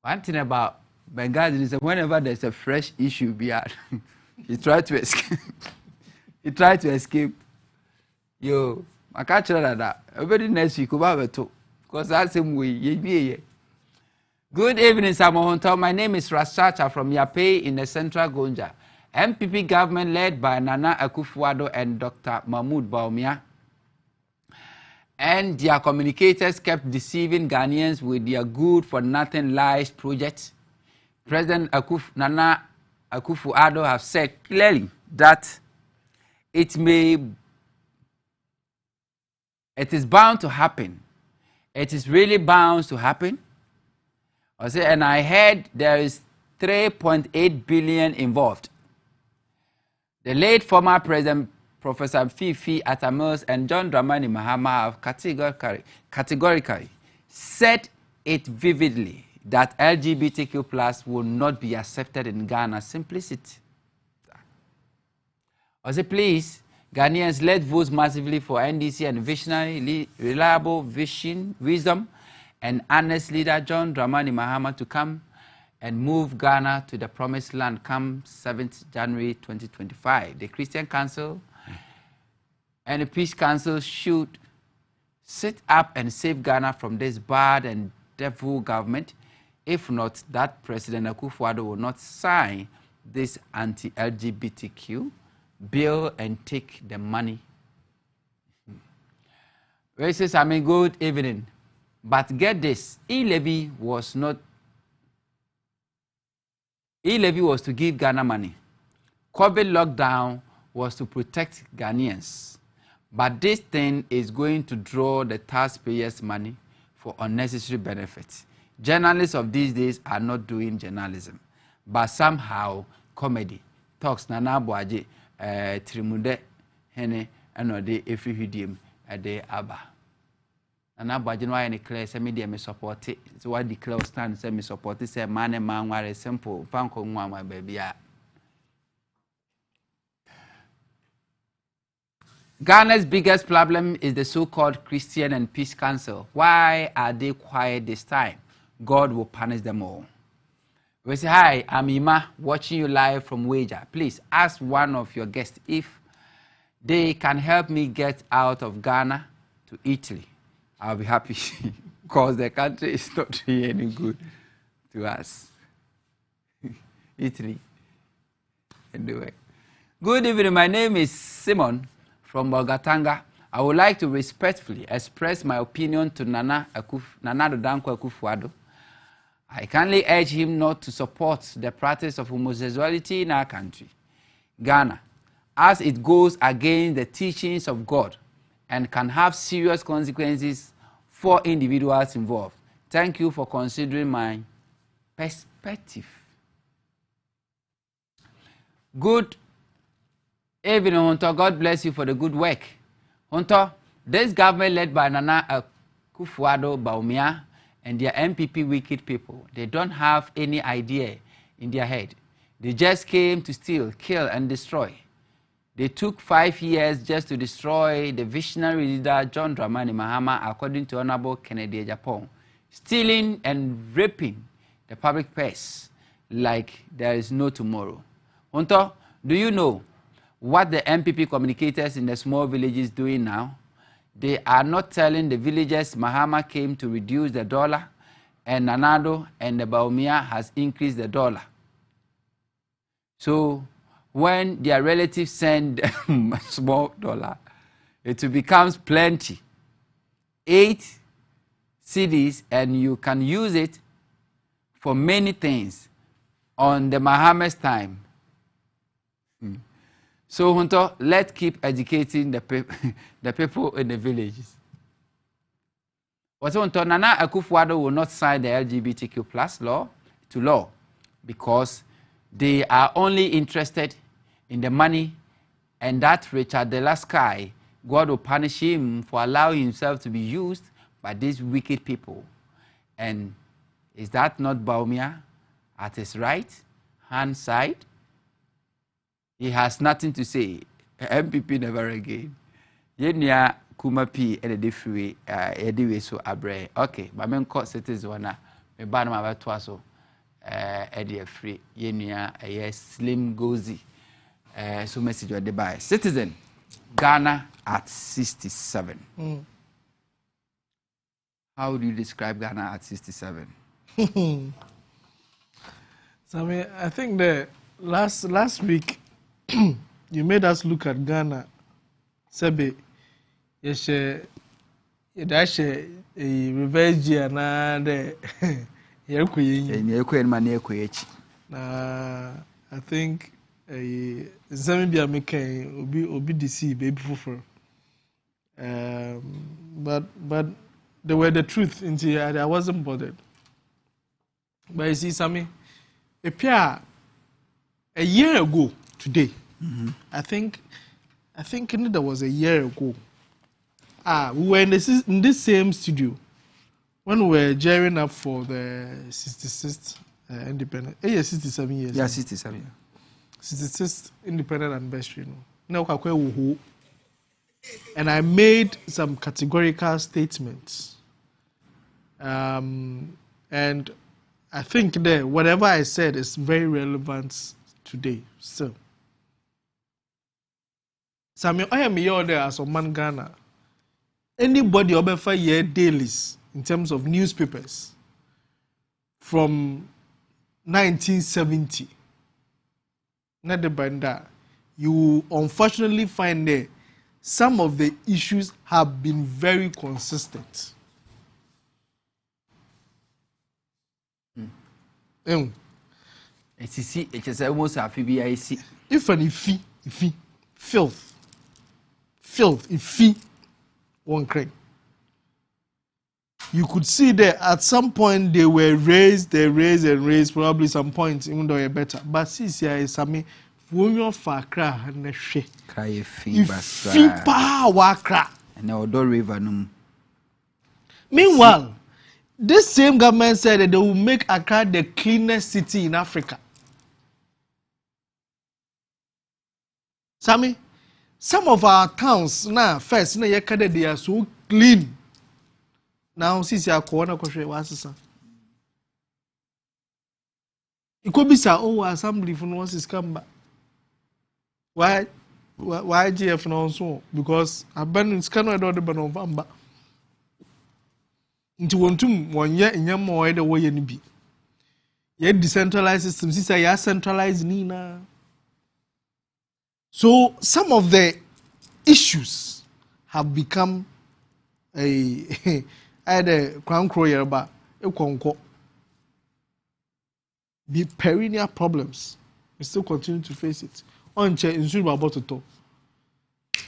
One thing about Benghazi is that whenever there's a fresh issue, he tried to escape. He tried to escape. Yo, I can't tell that. Everybody next week, because that's the way. Good evening, Huntor. My name is Rasacha from Yape in the Central Gonja. MPP government led by Nana Akufo-Addo and Dr. Mahmoud Bawumia, and their communicators kept deceiving Ghanaians with their good-for-nothing lies project. President Nana Akufo-Addo have said clearly that it is bound to happen. It is really bound to happen. And I heard there is 3.8 billion involved. The late former President Professor Fifi Atamils and John Dramani Mahama have categorically said it vividly that LGBTQ plus will not be accepted in Ghana. Simplicity. Please, Ghanaians, let's vote massively for NDC and visionary, reliable wisdom, and honest leader John Dramani Mahama to come and move Ghana to the promised land come 7th January 2025. The Christian Council and the Peace Council should sit up and save Ghana from this bad and devil government. If not, that President Akufo-Addo will not sign this anti-LGBTQ bill and take the money. Well, says, good evening. But get this, e-levy was to give Ghana money. COVID lockdown was to protect Ghanaians. But this thing is going to draw the taxpayers' money for unnecessary benefits. Journalists of these days are not doing journalism. But somehow, comedy, talks, Nana Boaje, Trimude, Hene, and Ode, Efrihidim, Ade Abba. And I why any clear say media me support it. So why declare stand say me support it say man and man were simple fanko my baby. Ghana's biggest problem is the so-called Christian and Peace Council. Why are they quiet this time? God will punish them all. We say, hi, I'm Ima, watching you live from Wager. Please ask one of your guests if they can help me get out of Ghana to Italy. I'll be happy because the country is not really any good to us. Italy. Anyway. Good evening. My name is Simon from Bolgatanga. I would like to respectfully express my opinion to Nana Dodanko Akufo-Addo. I kindly urge him not to support the practice of homosexuality in our country, Ghana, as it goes against the teachings of God and can have serious consequences for individuals involved. Thank you for considering my perspective. Good evening, Huntor. God bless you for the good work. Huntor, this government led by Nana Akufo-Addo Bawumia and their MPP wicked people, they don't have any idea in their head. They just came to steal, kill, and destroy. They took 5 years just to destroy the visionary leader John Dramani Mahama, according to Honorable Kennedy Japan, stealing and raping the public purse like there is no tomorrow. Huntor, do you know what the MPP communicators in the small villages doing now? They are not telling the villagers Mahama came to reduce the dollar and Nanado and the Bawumia has increased the dollar. So when their relatives send a small dollar, it becomes plenty. 8 cedis, and you can use it for many things on the Mahama's time. So, Huntor, let's keep educating the people in the villages. But Huntor, Nana Akufo-Addo will not sign the LGBTQ plus law because they are only interested in the money, and that Richard the last guy, God will punish him for allowing himself to be used by these wicked people. And is that not Bawumia at his right hand side? He has nothing to say. MPP never again. Yenya kuma P and a different way so abre. Okay, but men court cities one me ban my twaso. Eddie free yenua slim gozy so message or the buy citizen Ghana at 67. How do you describe Ghana at 67? So I think that last week you made us look at Ghana. Sebe, yes, a reverse year na de I think Zambia make obi DC baby fufu. But they were the truth. I wasn't bothered. But you see, Sammy, a year ago today, I think that was a year ago. We were in this same studio when we were gearing up for the 66th independent. 67 years. Yeah, 67. 66th independent anniversary. No, and I made some categorical statements. And I think that whatever I said is very relevant today still. So I am here there as a man Ghana. Anybody over 5 year dailies in terms of newspapers from 1970, not the banda, you unfortunately find that some of the issues have been very consistent. It's almost a FBIC. If filth, one crane. You could see that at some point they were raised, probably some points, even though you're better. But see, I Sami, when you're far cry and she cry wakra. And Odo River. Meanwhile, this same government said that they will make Accra the cleanest city in Africa. Sami, some of our towns now, first, they are so clean. Now, since you are corona, it could be so. Assembly for once is come back. Why GF no so? Because I've been in Scano and other November. Into one year in your more the way you be. Yet decentralized system, since I centralized Nina. So some of the issues have become either crown croyer ba be perennial problems. We still continue to face it. On chair in Suba Bototo.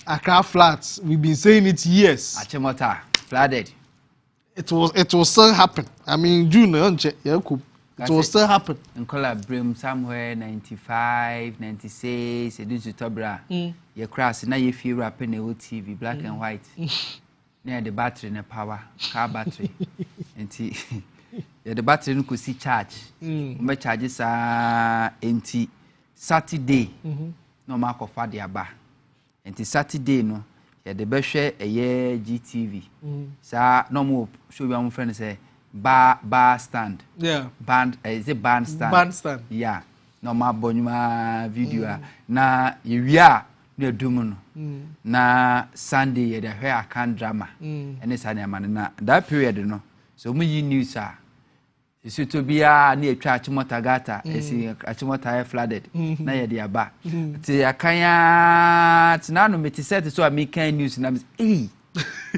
Accra flats, we've been saying it years. Achimota flooded. It will still happen. I mean June on chair, it will still happen. In Colabrim somewhere 95, 96, it to Tobra. You cross now you feel rapping a TV, black and white. Near the battery and the power, car battery. And the battery could see charge. My charges are empty Saturday. No mark of Fadiaba. And Saturday, no, the best share a year GTV. Sa no more show your friend say bar stand. Yeah. Band is a band stand. Band stand. Yeah. No more bonuma video. Na you are. Near Dumuno. Na Sunday the hair can drama. And it's an man that period, you know. So me news are. It's to be near Chachimotagata, as Achimota flooded. Na ya dia ba. Ti akanya tinano me ti set so me kind news na me.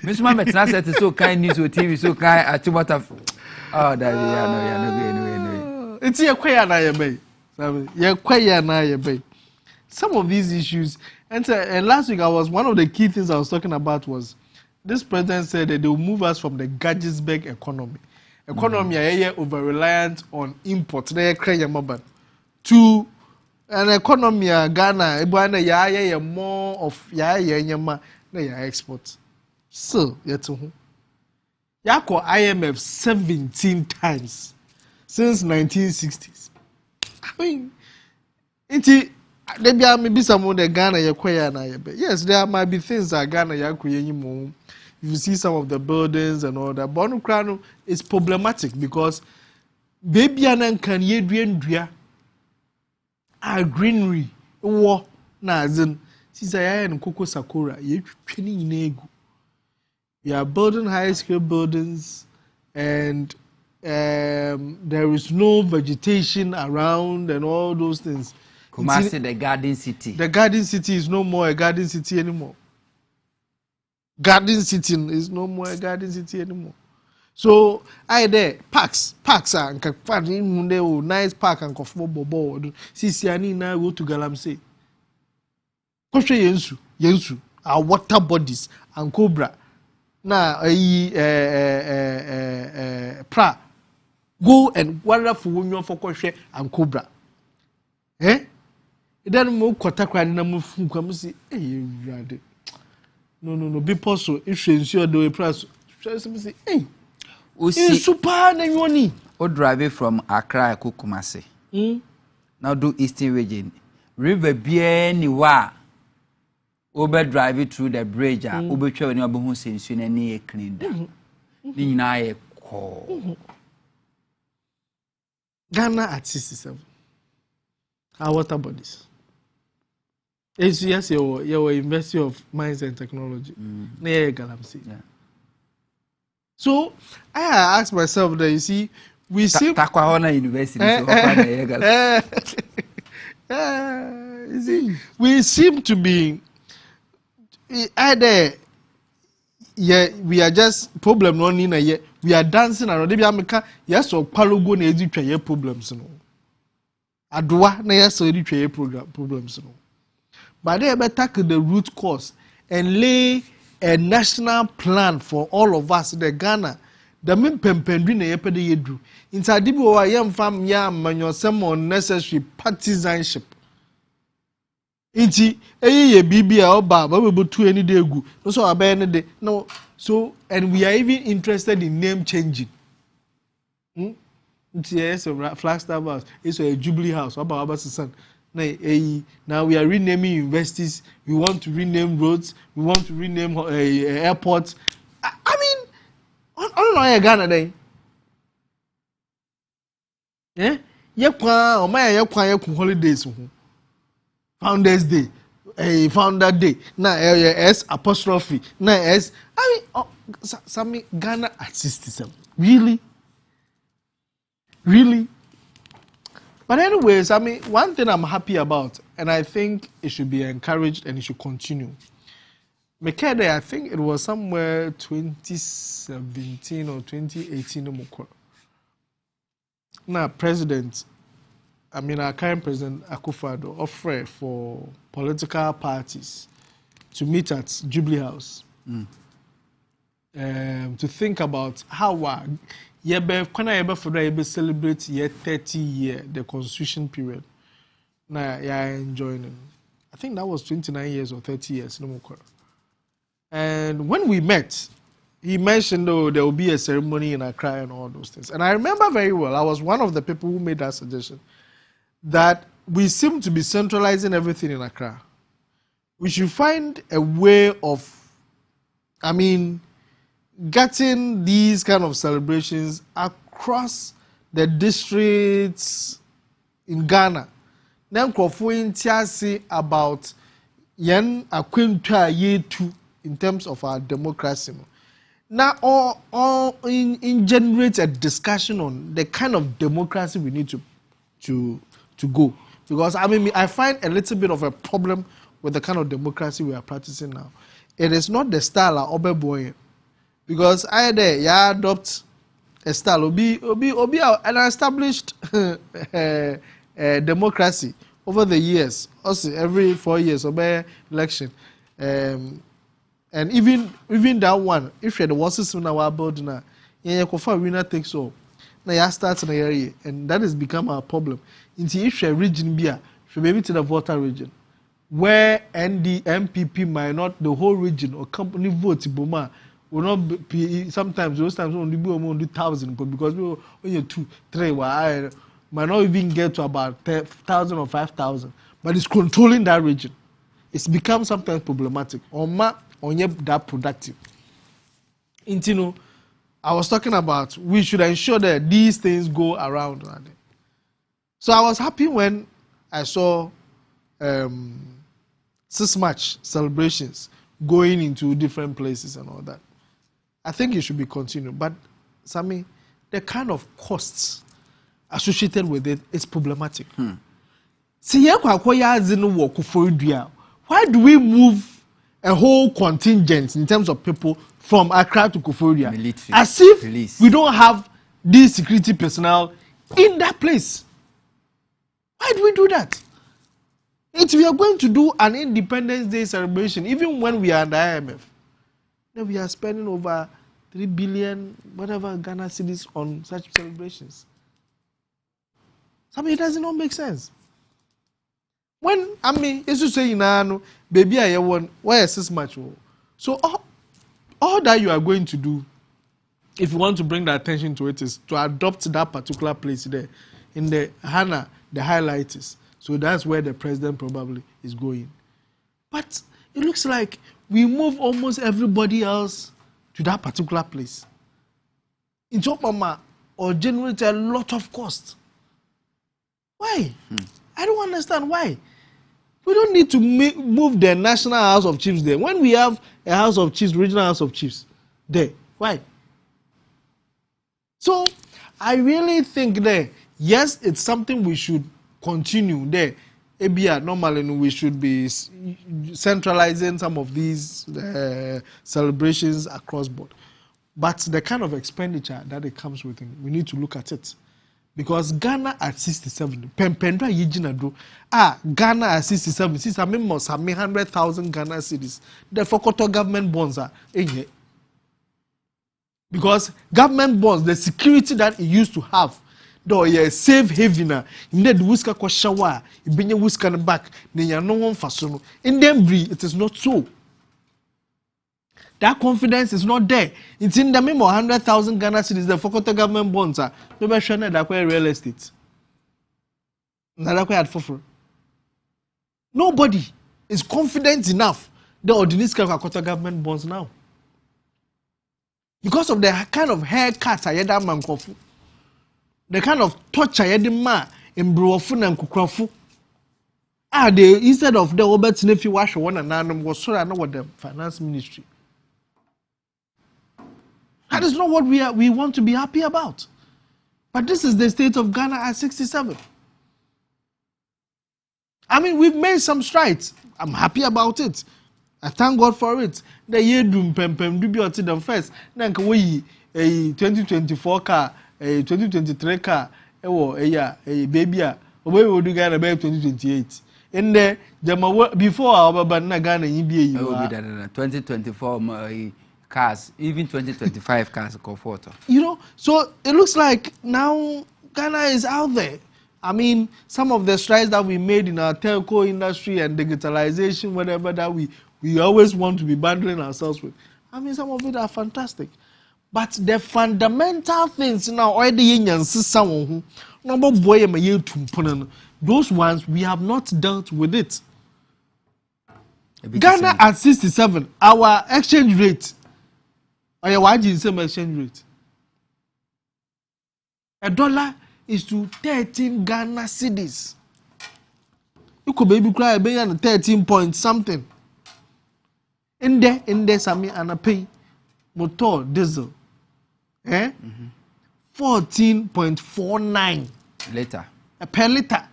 Miss Mama tina set so kind news or TV so kind Achimota. Oh, that no. It's your kwaya na ye bay. Ye kwaya na ye bay. Some of these issues, and last week one of the key things I was talking about was this president said that they will move us from the Gadgetsburg economy. Economy over reliant on imports, to an economy Ghana, more of export. So, IMF 17 times since 1960s. I mean, maybe some of the Ghana yes, there might be things that Ghana you see some of the buildings and all that. But Krano is problematic because baby anan kan yedua a greenery wo na azin sisa ya en koko sakura yetwetwe ni nyina egu. We are building high scale buildings and there is no vegetation around and all those things. Kumasi, the garden city. The garden city is no more a garden city anymore. Garden city is no more a garden city anymore. So I there parks are nice park and bobo. Sisi ani na go to Galamsey. Koshe yensu our water bodies and cobra. Na pra go and wonderful woman for koshe and cobra. Then mo kwata kwa na mo fu kwa mo si rade. No be possible if you ensure the price say Usi super na yoni. O drive from Accra to Kumasi. Now do Eastern region. River bien ni wa. Obe drive through the bridge. Obe chwe ni obe hu sensu na ni e clean da. Ni nyina ye ko. Ghana at 67. Our water bodies. Yes, your University of Mines and Technology. Near Galamsey. Yeah. So I asked myself that you see, we see Takwahona University. You see, we seem to be either we are just problem no in a year. We are dancing around. Yes, or palogo na editwa problems no. Adwa na yes or editwa problems no. But they better tackle the root cause and lay a national plan for all of us in the Ghana. The main pempendri na yepede yedu. Inside dibi wa yam fam ya Amanyosem unnecessary partisanship. Inti ye bibi a oba ba be tu any day gu. No so abe any day. No so and we are even interested in name changing. Inti yes Flagstaff House, it's a Jubilee House. Oba son. Now we are renaming universities. We want to rename roads. We want to rename airports. I mean, I don't know Ghana day. Yeah, yekwa o my yekwa holidays. Founders Day, Founder Day. Na S apostrophe. Na S. I mean, some Ghana at 67. Really. But anyways, I mean, one thing I'm happy about, and I think it should be encouraged and it should continue. Mekede, I think it was somewhere 2017 or 2018. Now, our current president, Akufo-Addo, offered for political parties to meet at Jubilee House to think about how celebrate year 30 year the constitution period. Now enjoying. I think that was 29 years or 30 years. No more. And when we met, he mentioned there will be a ceremony in Accra and all those things. And I remember very well, I was one of the people who made that suggestion, that we seem to be centralizing everything in Accra. We should find a way of, getting these kind of celebrations across the districts in Ghana. Then Kofu about yen akwentwa yetu in terms of our democracy. Now all in generate a discussion on the kind of democracy we need to go. Because I find a little bit of a problem with the kind of democracy we are practicing now. It is not the style of Obeboye. Because either you adopt a style, obi an established democracy over the years. Also, every 4 years, obey election, and even that one, if you're the worst system now about now, you can winner takes all. Now you start in the area, and that has become our problem. Into if you're region beer, should maybe to the voter region, where MPP might not the whole region or company vote Boma. Will not be sometimes those times only be only 1,000, but because we only 2, 3, might not even get to about 1,000 or 5,000. But it's controlling that region. It's become sometimes problematic. Or that productive. I was talking about we should ensure that these things go around. So I was happy when I saw 6 March celebrations going into different places and all that. I think it should be continued. But, Sammy, the kind of costs associated with it is problematic. Why do we move a whole contingent in terms of people from Accra to Koforidua? Military, as if police. We don't have these security personnel in that place. Why do we do that? If we are going to do an Independence Day celebration, even when we are at the IMF, then we are spending over 3 billion, whatever, Ghana cedis on such celebrations. It does not make sense. When, it's to say, baby, I want, why is this much? So, all that you are going to do, if you want to bring the attention to it, is to adopt that particular place there. In the Hana, the highlight is. So that's where the president probably is going. But it looks like we move almost everybody else to that particular place. In Chopama, or generate a lot of cost. Why? I don't understand why. We don't need to move the National House of Chiefs there. When we have a House of Chiefs, Regional House of Chiefs there, why? So, I really think that, yes, it's something we should continue there. Normally, we should be centralizing some of these celebrations across board. But the kind of expenditure that it comes with, we need to look at it. Because Ghana at 67, Pempendra Yijinado, Ghana at 67, since I must have 100,000 Ghana cedis. The Fokoto government bonds are in here. Because government bonds, the security that it used to have, though a safe haven, in the whisker ko shower, you bring your whisker back, then you are no one for so. In them breed, it is not so. That confidence is not there. It's in the memo 100,000 Ghana cedis, the Fokoto government bonds are. Maybe sure that real estate. Nobody is confident enough the ordinary Fokoto government bonds now. Because of the kind of haircuts I had that man kofu. The kind of torture I had the man in Brofun and Kukrafu. They instead of the Robert Nephew wash one and none was so I know what the finance ministry. That is not what we want to be happy about. But this is the state of Ghana at 67. We've made some strides. I'm happy about it. I thank God for it. The year doom pem do be until the first. Then we a 2024 car, a 2023 car, a baby, we will do Ghana by 2028. In there, before our Ghana be 2024 cars, even 2025 cars comfort. So it looks like now Ghana is out there. Some of the strides that we made in our telco industry and digitalization, whatever that we always want to be bundling ourselves with. Some of it are fantastic. But the fundamental things now, those ones we have not dealt with it. Ghana at 67, our exchange rate. Why did you say exchange rate? $1 is to 13 Ghana cedis. You could maybe cry 13 point something. In there, Sami and a pay motor diesel. 14.49 liter. Per liter.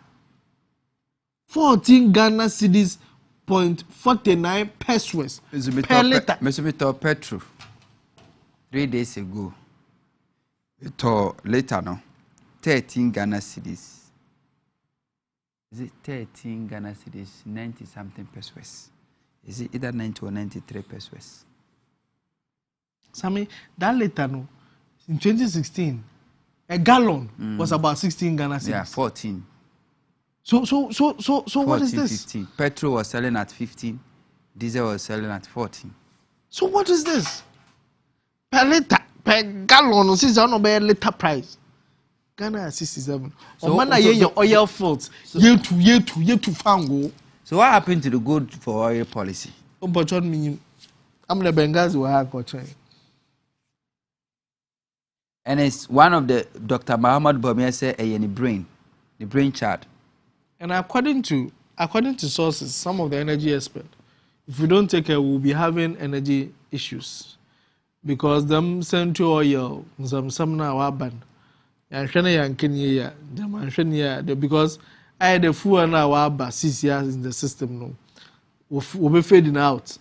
14 Ghana cedis 0.49 pesos per liter. Mr. Petro. 3 days ago, to later now, 13 Ghana cedis. Is it 13 Ghana cedis, 90 something pesos? Is it either 90 or 93 pesos? Sammy, that later no, in 2016, a gallon was about 16 Ghana cedis. Yeah, 14. So 14, what is this? 15. Petrol was selling at 15. Diesel was selling at 14. So what is this? Per liter, per gallon, since I don't know liter price. Ghana at 67. So your oil fields, year to fango. So what happened to the good for oil policy? I'm the Benghazi will have And it's one of the Dr. Muhammad Bomia said the brain chart. And according to sources, some of the energy experts, if we don't take care, we'll be having energy issues. Because them central oil, some now are banned. Because I had a full now 6 years in the system now. We'll be fading out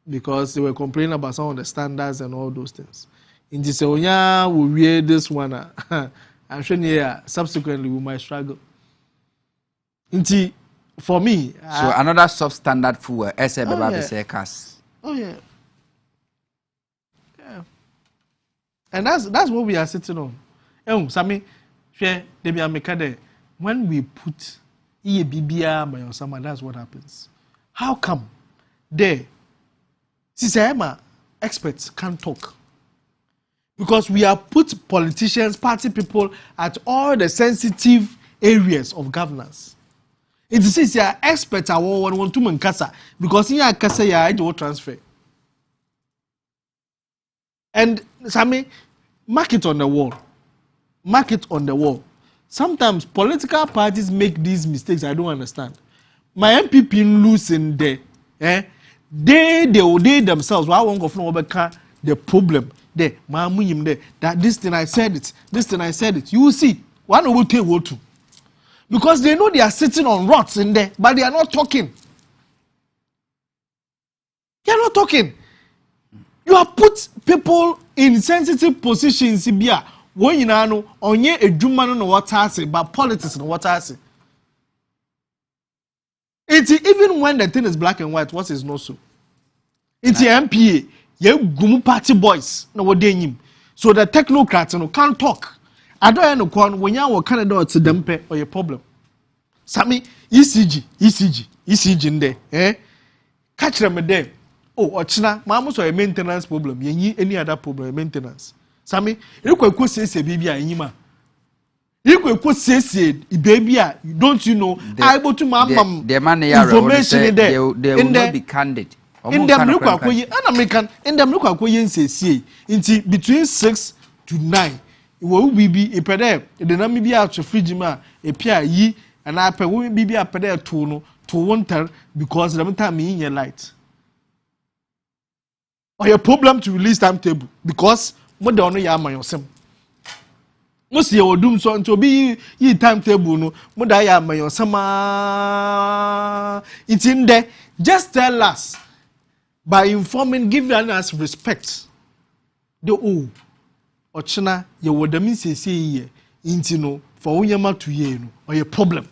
because they were complaining about some of the standards and all those things. In this area, we read this one. I'm sure subsequently we might struggle. For me, so another substandard fuel, Oh yeah. Yeah. And that's what we are sitting on. Sammy, when we put Amanyosem, that's what happens. How come there? Emma, experts can't talk. Because we have put politicians, party people at all the sensitive areas of governance. It is experts are want to mankasa because here kasa ya do transfer. And Sammy, mark it on the wall. Mark it on the wall. Sometimes political parties make these mistakes. I don't understand. My MPP lose in there. They themselves. Why won't go from the problem? There, that this thing I said it. This thing I said it. You will see. One will take what two. Because they know they are sitting on rots in there, but they are not talking. They are not talking. You have put people in sensitive positions in here. When you know, onye edumano no what I say, but politics no what I say. It's even when the thing is black and white, what is not so? It's the MPA, you gumu party boys, no what they him. So the technocrats no can't talk. I don't know when you are Canada to them pay or your problem. Sammy, ECG in there, Catch them there. Oh, Ochina, Mamus or a maintenance problem. You need any other problem, maintenance. Sammy, you could say baby Yima. You could say baby, don't you know? I go to my mom. The money information in there. They will not be candid. In them look at American, in them look at what say between 6 to 9. It will be a pedal. The name be out to Frijima, a pia ye, and I pay will be a pedal to winter because the time in your light. Or your problem to release timetable because more than Amanyosem. Most your doom so to be ye timetable no more than Amanyosem. It's in there. Just tell us by informing, giving us respect. The Ochina, you would mean say intino for unyama to ye no or your problem.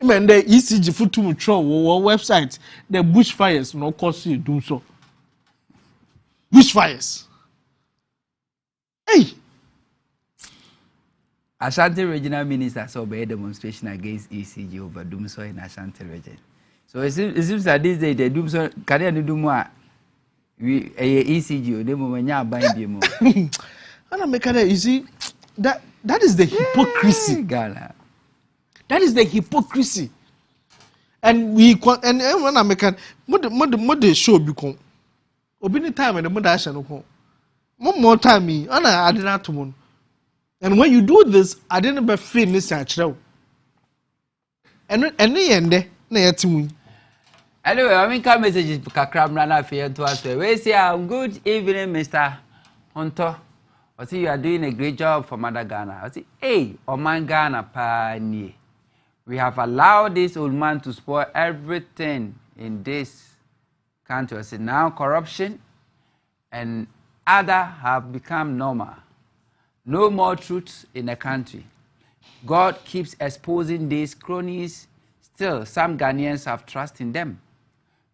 Even the ECG foot to control or website, the bushfires no cause you do so. Bushfires. Hey! Ashanti regional minister saw a demonstration against ECG over Doomso in Ashanti region. So it seems that this day the Doomso can do more. We ECG, the moment you are buying more. You see, that is the hypocrisy. Ghana. That is the hypocrisy. And when I make what the show become. Obini time and the mother shall come. One more time, me, and I did not to. And when you do this, I didn't be finish actually. And the end, anyway, I mean, come messages Kakram Rana for to us. We say, good evening, Mr. Huntor. I see you are doing a great job for Mother Ghana. I say, hey, Oman Ghana, Pani. We have allowed this old man to spoil everything in this country. I say, now corruption and other have become normal. No more truth in the country. God keeps exposing these cronies. Still, some Ghanaians have trust in them.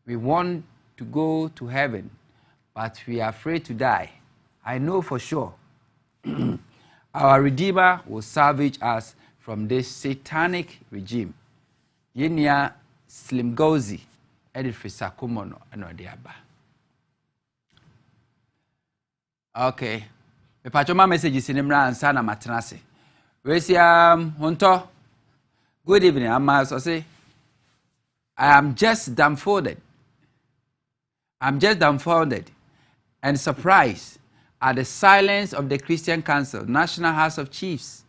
We want to go to heaven, but we are afraid to die. I know for sure our Redeemer will salvage us from this satanic regime. Yenya Slim Gozi, Edifisa Kumono, and Odiaba. Okay. The Pachoma message is in Imra and Sana Matanasi. We say, Huntor, good evening. I am just dumbfounded. I'm just dumbfounded and surprised at the silence of the Christian Council, National House of Chiefs,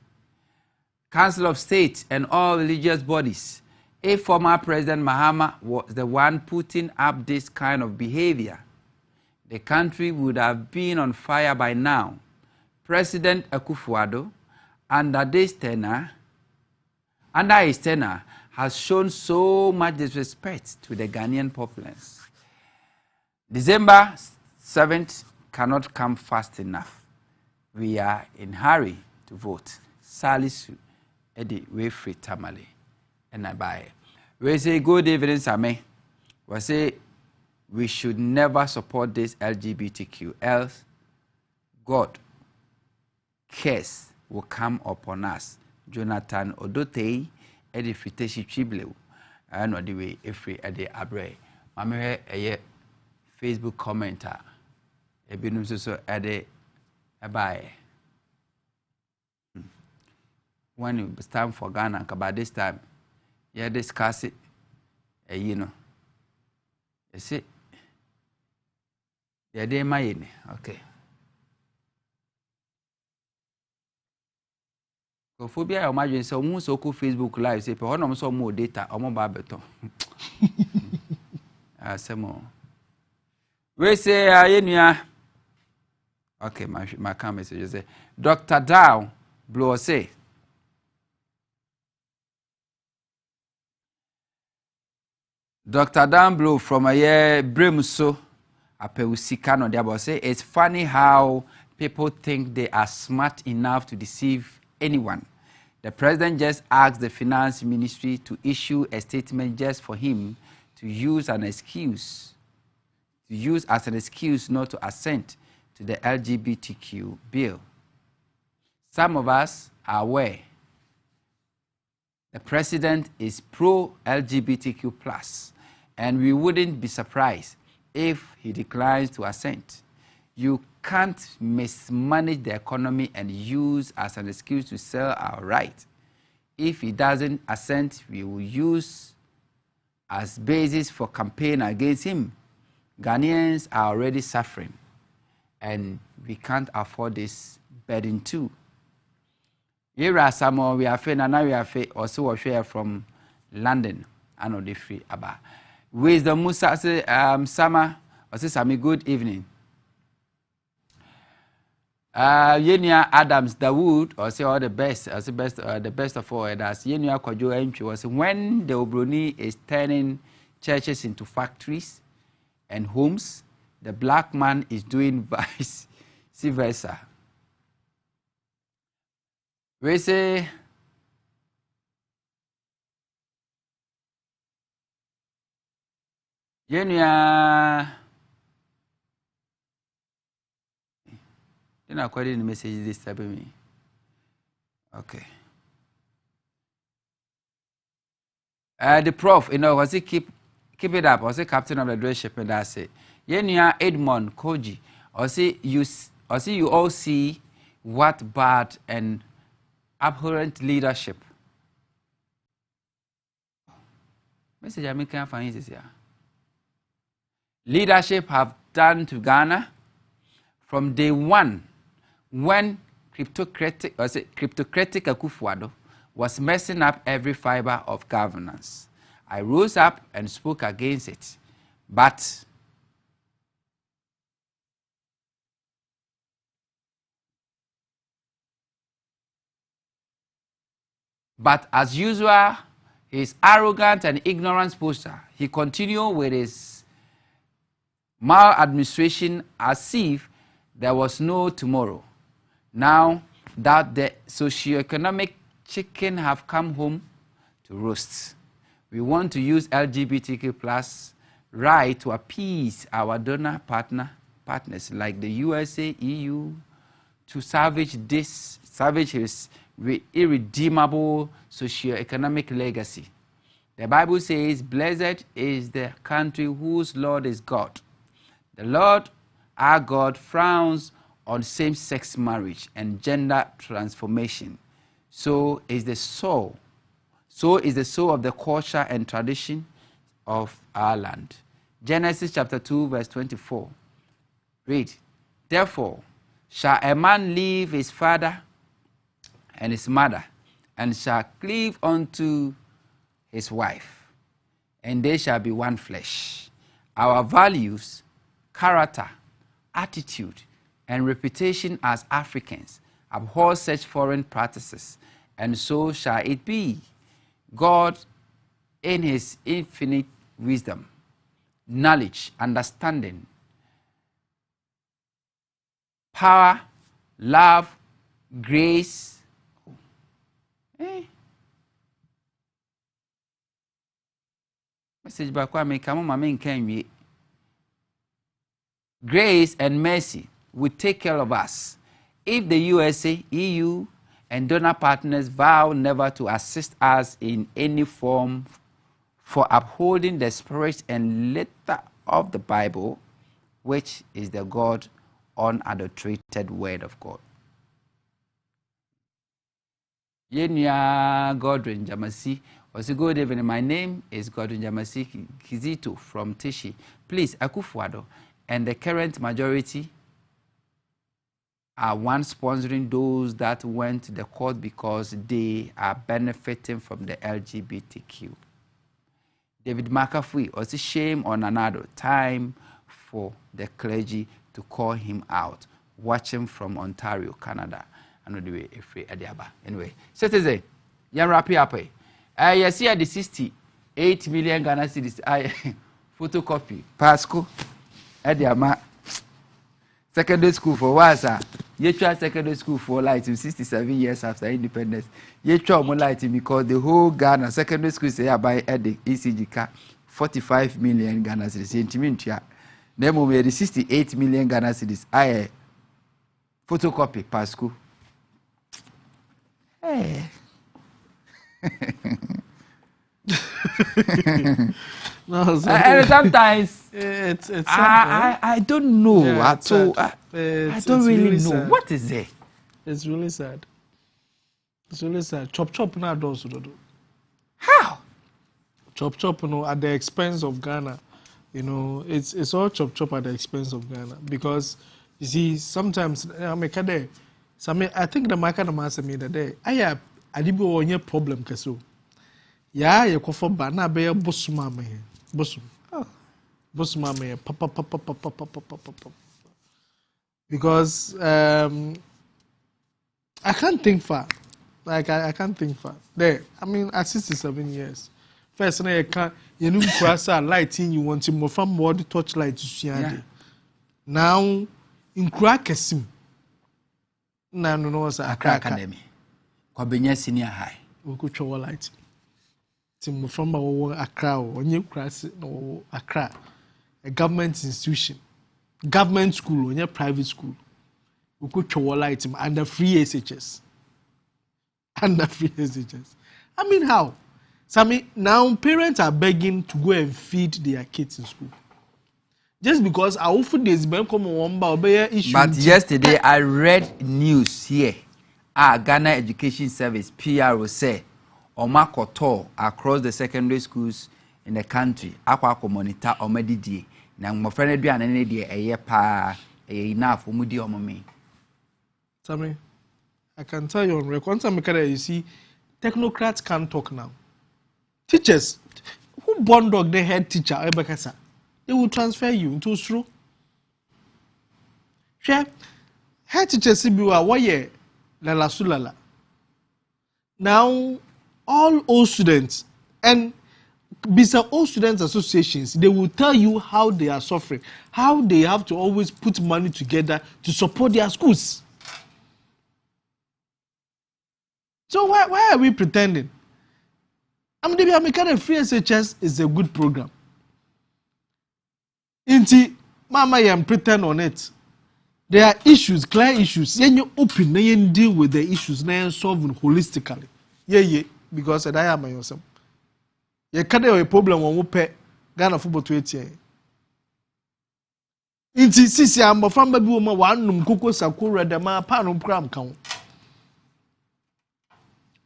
Council of State, and all religious bodies, if former President Mahama was the one putting up this kind of behavior, the country would have been on fire by now. President Akufo-Addo, under his tenure, has shown so much disrespect to the Ghanaian populace. December 7th cannot come fast enough. We are in hurry to vote. Salisu, Eddie, Wayfree Tamale, and I buy. We say good evening, Same. We say we should never support this LGBTQ, else God curse will come upon us. Jonathan Odotei, Eddie Friteshi Chibleu, and the way every Eddie Abre. Mame a Facebook commenter. Ebinum so Eddie Abai. When it's time for Ghana, about this time, you discuss it, you know. You see, yeah, they my okay. Phobia, I imagine so much so Facebook Live. Say, "But I'm so more data, I'm more babeton." Some more. We say, okay, my comment message say, Dr. Dow blow say. Dr. Dan Blow from a year Bremuso Apeusikano Diabo say it's funny how people think they are smart enough to deceive anyone. The president just asked the finance ministry to issue a statement just for him to use as an excuse not to assent to the LGBTQ bill. Some of us are aware the president is pro-LGBTQ+, and we wouldn't be surprised if he declines to assent. You can't mismanage the economy and use as an excuse to sell our right. If he doesn't assent, we will use as basis for campaign against him. Ghanaians are already suffering, and we can't afford this burden too. Here are some more we are fair, and now we are fair, also share from London. I know the free Abba. Wisdom Musa say, Summer, or say, Sammy, good evening. Yenia Adams Dawood, or say all the best, as the best of all. That's Yenia Kojo Entry was when the Obroni is turning churches into factories and homes, the black man is doing vice versa. We say, Yenia. You're not quoting the message this type of me. Okay. The prof, was he keep it up? Was he captain of the dress ship? And that's it. Yenia Edmond Koji, or see you all see what bad and abhorrent leadership. Message I can't find this here. Leadership have done to Ghana from day one, when cryptocratic Akufo-Addo was messing up every fiber of governance. I rose up and spoke against it, but as usual, his arrogant and ignorant posture, he continued with his maladministration as if there was no tomorrow. Now that the socio-economic chicken have come home to roast, we want to use LGBTQ+ right to appease our donor partners like the USA, EU, to salvage his irredeemable socio-economic legacy. The Bible says, "Blessed is the country whose Lord is God." The Lord, our God, frowns on same-sex marriage and gender transformation. So is the soul of the culture and tradition of our land. Genesis chapter 2, verse 24. Read, "Therefore, shall a man leave his father and his mother, and shall cleave unto his wife, and they shall be one flesh. Our values, character, attitude, and reputation as Africans abhor such foreign practices, and so shall it be. God, in his infinite wisdom, knowledge, understanding, power, love, grace, message back I make grace and mercy will take care of us if the USA, EU, and donor partners vow never to assist us in any form for upholding the spirit and letter of the Bible, which is the God unadulterated word of God. Yenya Godwin Jamasi. Also, good evening. My name is Godwin Jamasi Kizito from Tishi. Please, Akufo-Addo and the current majority are one sponsoring those that went to the court because they are benefiting from the LGBTQ. David McAfee also shame on another time for the clergy to call him out. Watching from Ontario, Canada. I know the way free Adiaba. Anyway, citizen, you wrap it up. You see at the 68 million Ghana cedis. Photocopy. Pasco. Adiama. Secondary school for what, sir? You try secondary school for like 67 years after independence. You try more like because the whole Ghana secondary school say by the ECG car 45 million Ghana cedis. Then we had 68 million Ghana cedis. I photocopy per school. Hey. No, and sometimes it's I don't know at all. I don't really know. sad. What is it? It's really sad. It's really sad. Chop now does do. How? Chop at the expense of Ghana. You know, it's all chop at the expense of Ghana because you see sometimes I think the market answer me that day. I did be problem keso. Yeah, you go for bana be a bosuma me. Bosum. Bosuma me. Papa. Because I can't think far. Like I can't think far. There. I mean at 67 years. First you can't you know crasa lighting you want to more from more the torchlight to see. Now in Krakesim. No, it's Accra Academy. Kwabenya Senior High. We could show light. Tim from Accra, or New Class, no Accra, a government institution, government school, or your private school. We could show light under free SHS. Under free SHS. I mean, how? Sammy, now parents are begging to go and feed their kids in school. Just because our food is being come on issue. But yesterday I read news here. Ghana Education Service PRO say Omakoto across the secondary schools in the country. Aqua monitor omedidi. Na my friend do an any a pa enough umudi omome. Sammy, I can tell you on record. You see, technocrats can't talk now. Teachers who born dog the head teacher Ebekasa. They will transfer you into true. Share head teacher Sibiwa waye la sulala. Now all old students and beside all students associations, they will tell you how they are suffering, how they have to always put money together to support their schools. So why are we pretending? I mean, the American Free SHS is a good program. Inti mama yam pretend on it. There are issues, clear issues. Then you open and deal with the issues and solve them holistically. Yeah, because I am Amanyosem. You can't have a problem when we pay Ghana football to 8 years. Inti sisi amba from baby woman one num koko sakura de ma panum kram count.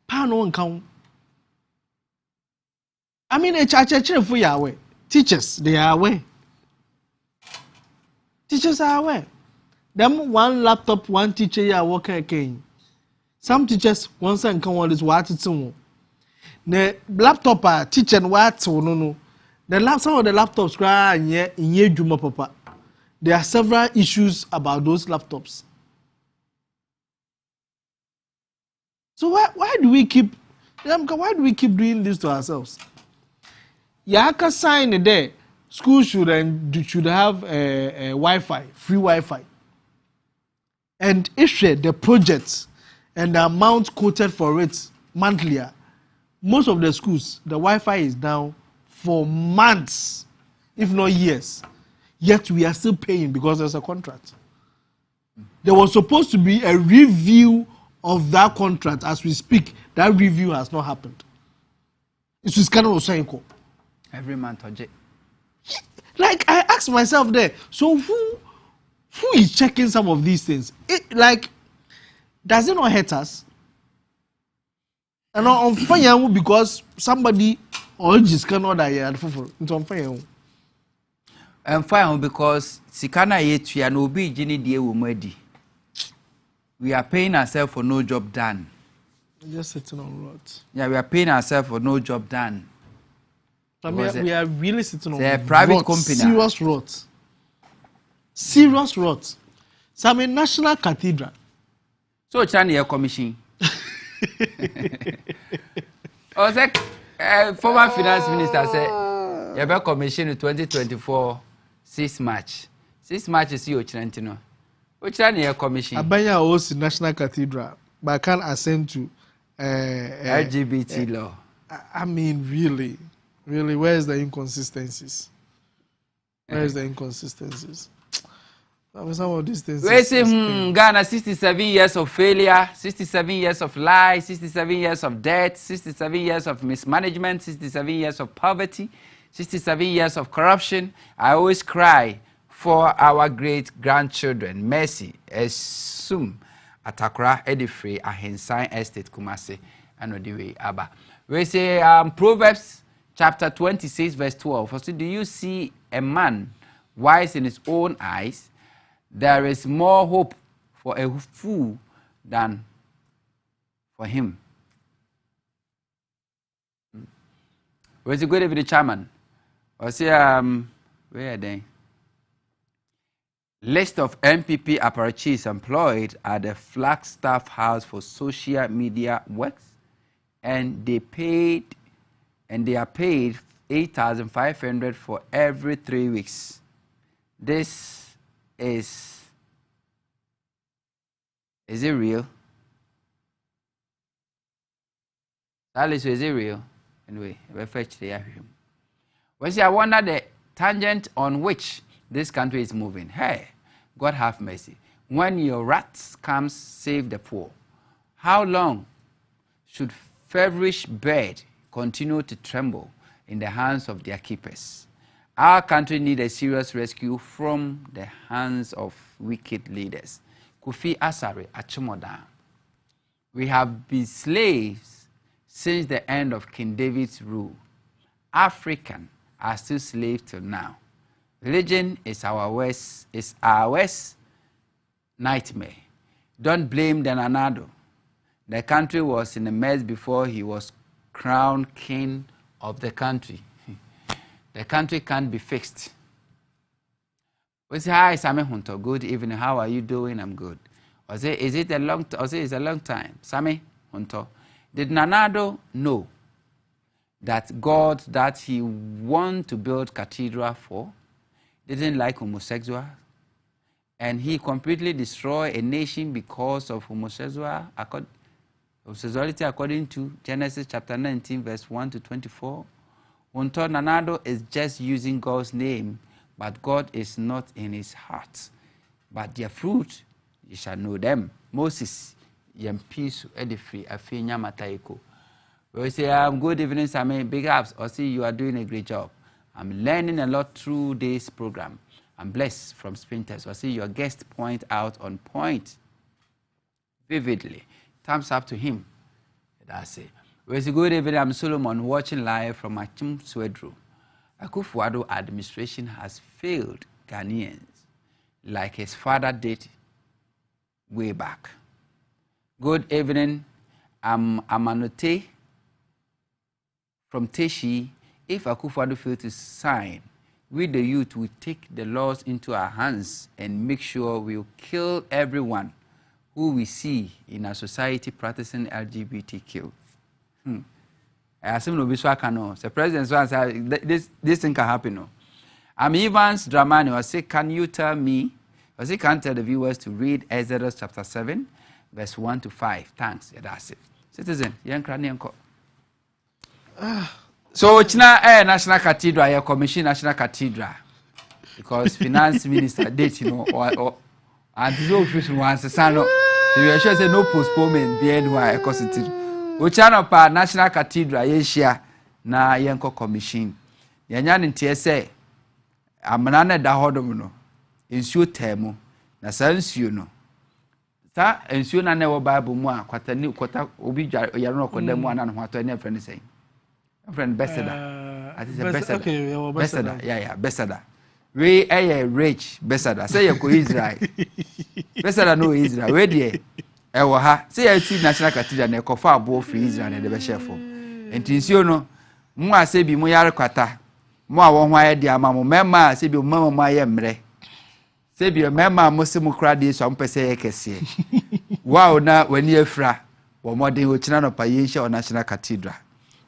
Panon count. I mean, a church for Yahweh. Teachers, they are aware. Teachers are aware. Them one laptop, one teacher ya work again. Some teachers one say come on this what it's on. The laptop teacher what no. Some of the laptops cry in Juma papa. There are several issues about those laptops. So why do we keep doing this to ourselves? Yaka sign there. School should have Wi-Fi, free Wi-Fi. And issue the projects and the amount quoted for it monthly. Most of the schools, the Wi-Fi is down for months, if not years. Yet we are still paying because there's a contract. There was supposed to be a review of that contract as we speak. That review has not happened. It's kind of saying every month. Like I asked myself there, so who is checking some of these things? Does it not hurt us? And on fire because somebody or just cannot die at it's on fire. And fire because Sikana yet we are no be Jenny dear Umedi. We are paying ourselves for no job done. Just sitting on roads. Yeah, we are paying ourselves for no job done. We are really sitting on a private roads, company. Serious roads. Serious roads. Some national cathedral. So China commission. I was like, former finance minister said, you have commission in 2024 6 March. 6 March is your China. Which China commission? Abanya owns National Cathedral, but I can't assent to LGBT law. I mean, really, where's the inconsistencies? Where's the inconsistencies? Some of these things. We say Ghana 67 years of failure, 67 years of lies, 67 years of debt, 67 years of mismanagement, 67 years of poverty, 67 years of corruption. I always cry for our great-grandchildren. Mercy, Esum, Atakra, Edifree, Ahensan Estate, Kumase, and Odiwe Abba. We say Proverbs chapter 26, verse 12. So do you see a man wise in his own eyes? There is more hope for a fool than for him. Where's the good evening, chairman? I say, where are they? List of MPP apparatchiks employed at the Flagstaff House for social media works, and they are paid 8,500 for every 3 weeks. This is it real? Alice, is it real? Anyway, we'll fetch the him. Well, see, I wonder the tangent on which this country is moving. Hey, God have mercy. When your wrath comes, save the poor. How long should feverish bird continue to tremble in the hands of their keepers? Our country needs a serious rescue from the hands of wicked leaders. Kofi Asare Achimoda. We have been slaves since the end of King David's rule. Africans are still slaves till now. Religion is our worst nightmare. Don't blame the Nanado. The country was in a mess before he was crowned king of the country. The country can't be fixed. We say, hi, Sammy Huntor. Good evening. How are you doing? I'm good. I say, is it a long time? Sammy Huntor. Did Nanado know that God that he wanted to build cathedral for didn't like homosexuals? And he completely destroyed a nation because of homosexuality according to Genesis chapter 19, verse 1 to 24. Huntor Nanado is just using God's name, but God is not in his heart. But their fruit, you shall know them. Moses, Yempisu, Edifree, Afinya Mataiko. We say, good evening, Sammy. Big ups. I see you are doing a great job. I'm learning a lot through this program. I'm blessed from Sprinters. I see your guest point out on point vividly. Thumbs up to him. That's it. We say, good evening. I'm Solomon, watching live from Achim Swedru. Akufo-Addo administration has failed Ghanaians like his father did way back. Good evening. I'm Amanyosem from Teshi. If Akufo-Addo fails to sign, we the youth will take the laws into our hands and make sure we'll kill everyone who we see in our society practicing LGBTQ. I assume no be so I can know. The president says this thing can happen. No. I'm Evans Dramani. I say, can you tell me? I say, can tell the viewers to read Exodus chapter 7, verse 1 to 5. Thanks. Yeah, that's it. Citizen, so China National Cathedral, your commission National Cathedral, because finance minister date, or and the official once the son. So you are sure say no postponement be anywhere because it. Ochana pa National Cathedral Asia na yenko commission. Yanya ntie say amanana da hodom no. Nsuo temu na sa nsuo no. Sa nsuo na na wo Bible mu a kwatani kwata obi yare no koda mu ana no ato ne friend say. Friend Beseda. I say Beseda. Okay, Beseda. Yeah, Beseda. We rich Beseda. Say you go Israel. Beseda no Israel. We there. Ewo ha. Say you see National Cathedral na kofa abo free Israel na de be chef. Enti nsuo no mu ase bi mu yare kwata. Mu a wo ho aye de ama mu mema ase bi mu mama aye mre. Se bi mema mo se mu kra de so ampese ye kese. Wow na wani afra. Wo modern wo china no pa ye hia National Cathedral.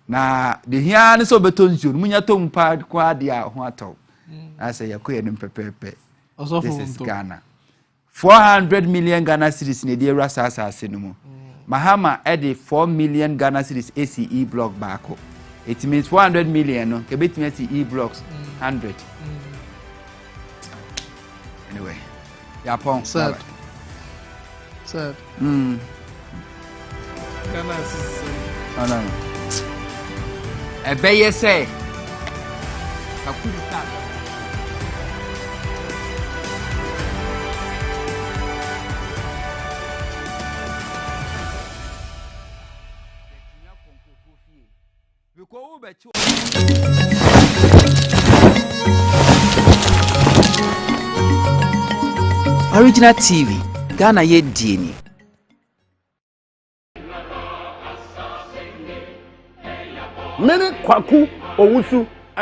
Na de hia ne so beto nsuo munya to mpa kwa de a ho atọ. Asa yakoye nim pepepe. This is Ghana. 400 million Ghana cedis ne de rasa asase no mu. Mahama edi 4 million Ghana cedis ACE block back. It means 400 million no ke betimi ACE blocks 100. Anyway, Yapon sad. Ghana is oh no. Ebeye say Kakuri Original TV, Ghana ye dini. Mene Kwaku Owusu